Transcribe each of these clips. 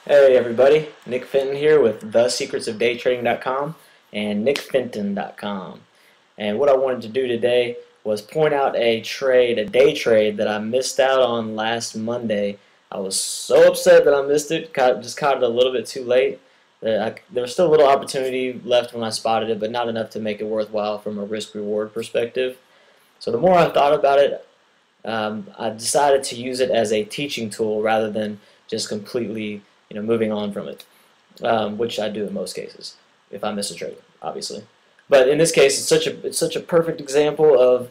Hey everybody, Nick Fenton here with thesecretsofdaytrading.com and nickfenton.com. And what I wanted to do today was point out a day trade that I missed out on last Monday. I was so upset that I missed it, just caught it a little bit too late. There was still a little opportunity left when I spotted it, but not enough to make it worthwhile from a risk-reward perspective. So the more I thought about it, I decided to use it as a teaching tool rather than just completely moving on from it, which I do in most cases if I miss a trade, obviously. But in this case, it's such a perfect example of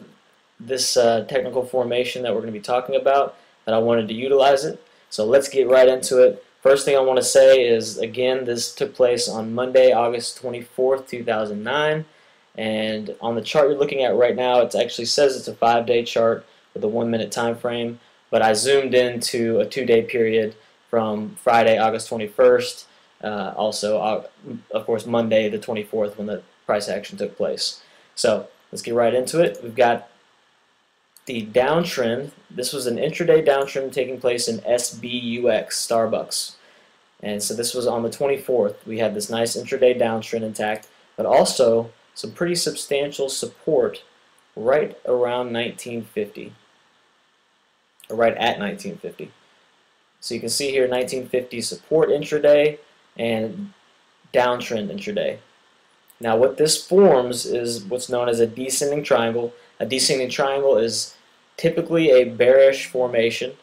this technical formation that we're going to be talking about that I wanted to utilize it. So let's get right into it. First thing I want to say is, again, this took place on Monday, August 24th, 2009. And on the chart you're looking at right now, it actually says it's a 5-day chart with a 1-minute time frame, but I zoomed into a 2-day period from Friday, August 21st, also, of course, Monday the 24th when the price action took place. So let's get right into it. We've got the downtrend. This was an intraday downtrend taking place in SBUX, Starbucks. And so this was on the 24th. We had this nice intraday downtrend intact, but also some pretty substantial support right around 1950, or right at 1950. So you can see here 1950 support intraday and downtrend intraday. Now what this forms is what's known as a descending triangle. A descending triangle is typically a bearish formation.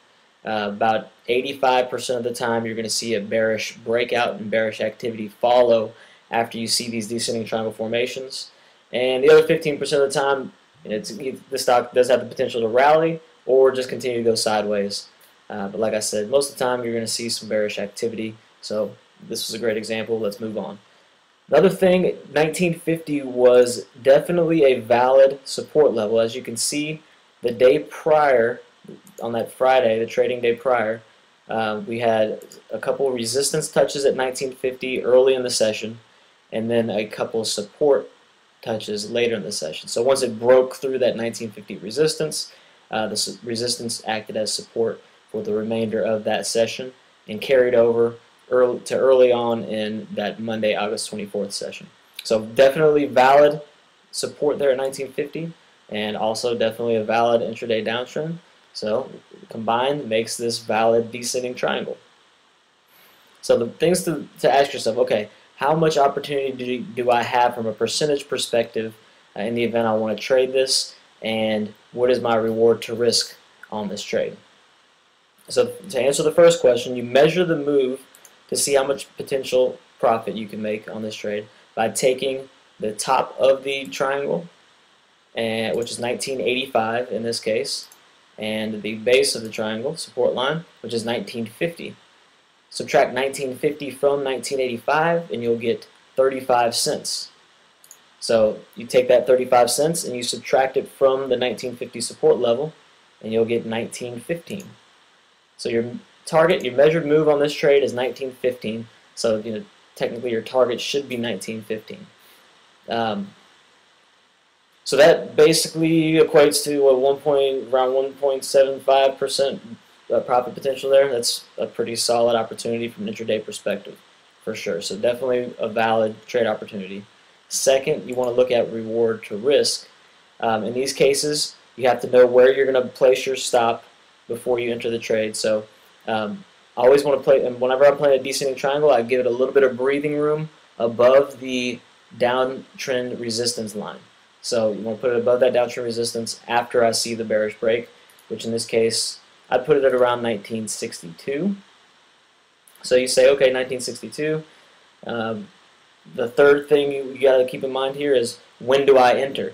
About 85% of the time you're going to see a bearish breakout and bearish activity follow after you see these descending triangle formations. And the other 15% of the time, the stock does have the potential to rally or just continue to go sideways. But like I said, most of the time you're going to see some bearish activity. So this was a great example. Let's move on. Another thing, 1950 was definitely a valid support level. As you can see, the day prior, on that Friday, the trading day prior, we had a couple of resistance touches at 1950 early in the session, and then a couple of support touches later in the session. So once it broke through that 1950 resistance, the resistance acted as support for the remainder of that session and carried over early on in that Monday, August 24th session. So definitely valid support there at 1950, and also definitely a valid intraday downtrend. So combined makes this valid descending triangle. So the things to ask yourself, okay, how much opportunity do I have from a percentage perspective in the event I want to trade this, and what is my reward to risk on this trade? So to answer the first question, you measure the move to see how much potential profit you can make on this trade by taking the top of the triangle, which is 1985 in this case, and the base of the triangle, support line, which is 1950. Subtract 1950 from 1985 and you'll get 35 cents. So you take that 35 cents and you subtract it from the 1950 support level and you'll get 1915. So your measured move on this trade is 1915. So technically your target should be 1915. So that basically equates to around 1.75% profit potential there. That's a pretty solid opportunity from an intraday perspective, for sure. So definitely a valid trade opportunity. Second, you want to look at reward to risk. In these cases, you have to know where you're going to place your stop before you enter the trade. So I always want to play, and whenever I'm playing a descending triangle, I give it a little bit of breathing room above the downtrend resistance line. So you want to put it above that downtrend resistance after I see the bearish break, which in this case, I'd put it at around 1962. So you say, okay, 1962. The third thing you got to keep in mind here is, when do I enter?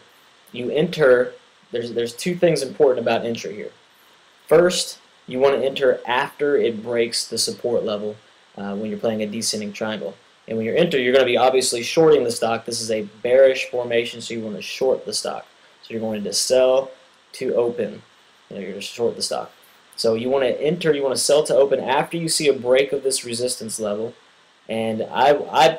You enter, there's two things important about entry here. First, you want to enter after it breaks the support level when you're playing a descending triangle. And when you enter, you're going to be obviously shorting the stock. This is a bearish formation, so you want to short the stock. So you're going to sell to open. You're going to short the stock. So you want to enter, you want to sell to open after you see a break of this resistance level. And I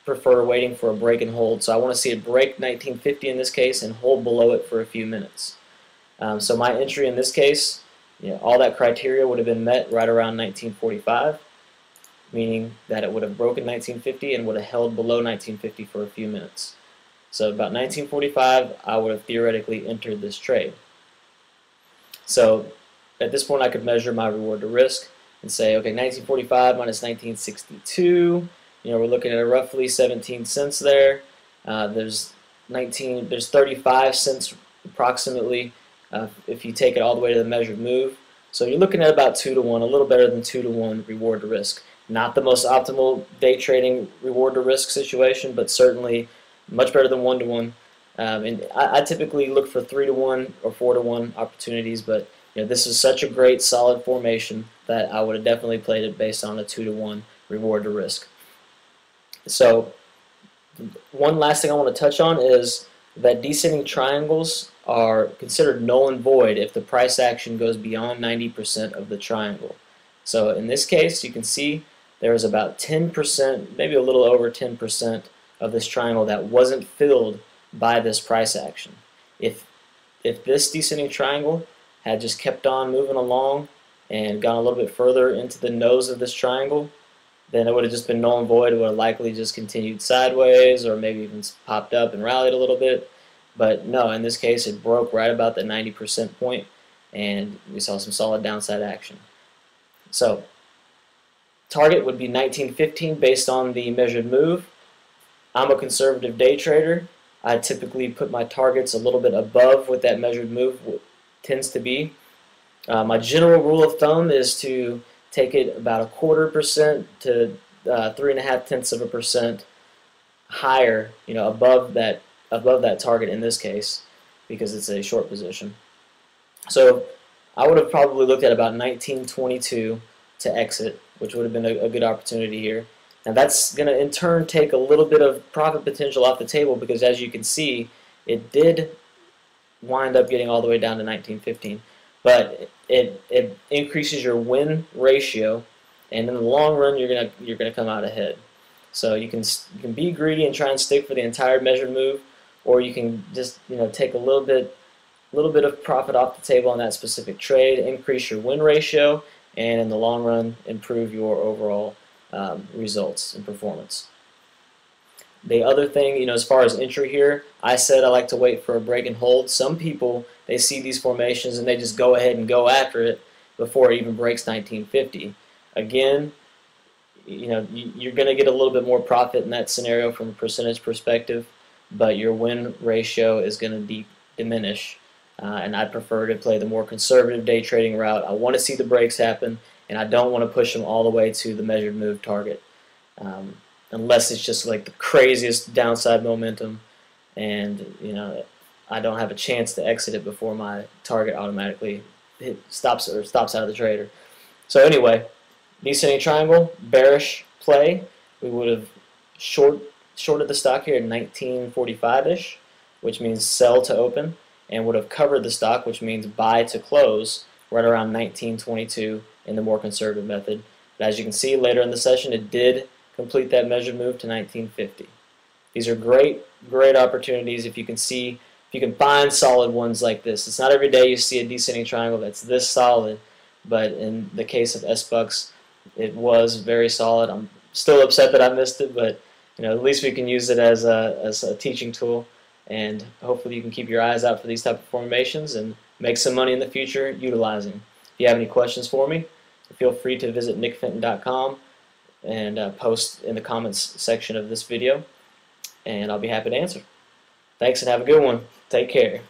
prefer waiting for a break and hold. So I want to see it break 1950 in this case and hold below it for a few minutes. So my entry in this case, all that criteria would have been met right around 1945. meaning that it would have broken 1950 and would have held below 1950 for a few minutes. So about 1945, I would have theoretically entered this trade. So at this point, I could measure my reward to risk and say, okay, 1945 minus 1962. We're looking at roughly 17 cents there. There's 35 cents approximately if you take it all the way to the measured move. So you're looking at about 2 to 1, a little better than 2 to 1 reward to risk. Not the most optimal day trading reward to risk situation, but certainly much better than 1 to 1. And I typically look for 3 to 1 or 4 to 1 opportunities, but this is such a great solid formation that I would have definitely played it based on a 2 to 1 reward to risk. So one last thing I want to touch on is that descending triangles are considered null and void if the price action goes beyond 90% of the triangle. So in this case, you can see there is about 10%, maybe a little over 10% of this triangle that wasn't filled by this price action. If this descending triangle had just kept on moving along and gone a little bit further into the nose of this triangle, then it would have just been null and void. It would have likely just continued sideways or maybe even popped up and rallied a little bit. But no, in this case, it broke right about the 90% point, and we saw some solid downside action. So target would be 1915 based on the measured move. I'm a conservative day trader. I typically put my targets a little bit above what that measured move tends to be. My general rule of thumb is to take it about 1/4% to 3.5% higher, above that target in this case, because it's a short position. So I would have probably looked at about 1922 to exit, which would have been a good opportunity here. And that's going to in turn take a little bit of profit potential off the table, because as you can see, it did wind up getting all the way down to 1915. But it increases your win ratio, and in the long run, you're gonna come out ahead. So you can be greedy and try and stick for the entire measured move, or you can just take a little bit of profit off the table on that specific trade, increase your win ratio, and in the long run, improve your overall results and performance. The other thing, as far as entry here, I said I like to wait for a break and hold. Some people, they see these formations and they just go ahead and go after it before it even breaks 1950. Again, you're going to get a little bit more profit in that scenario from a percentage perspective, but your win ratio is going to diminish. And I prefer to play the more conservative day trading route. I want to see the breaks happen, and I don't want to push them all the way to the measured move target. Unless it's just like the craziest downside momentum, and I don't have a chance to exit it before my target automatically stops out of the trader. So anyway, descending triangle, bearish play. We would have shorted the stock here at 1945-ish, which means sell to open, and would have covered the stock, which means buy to close, right around 1922 in the more conservative method. But as you can see later in the session, it did complete that measured move to 1950. These are great opportunities if you can find solid ones like this. It's not every day you see a descending triangle that's this solid, but in the case of SBUX, it was very solid. I'm still upset that I missed it, but at least we can use it as a teaching tool, and hopefully you can keep your eyes out for these type of formations and make some money in the future utilizing. If you have any questions for me, feel free to visit nickfenton.com and post in the comments section of this video, and I'll be happy to answer. Thanks and have a good one. Take care.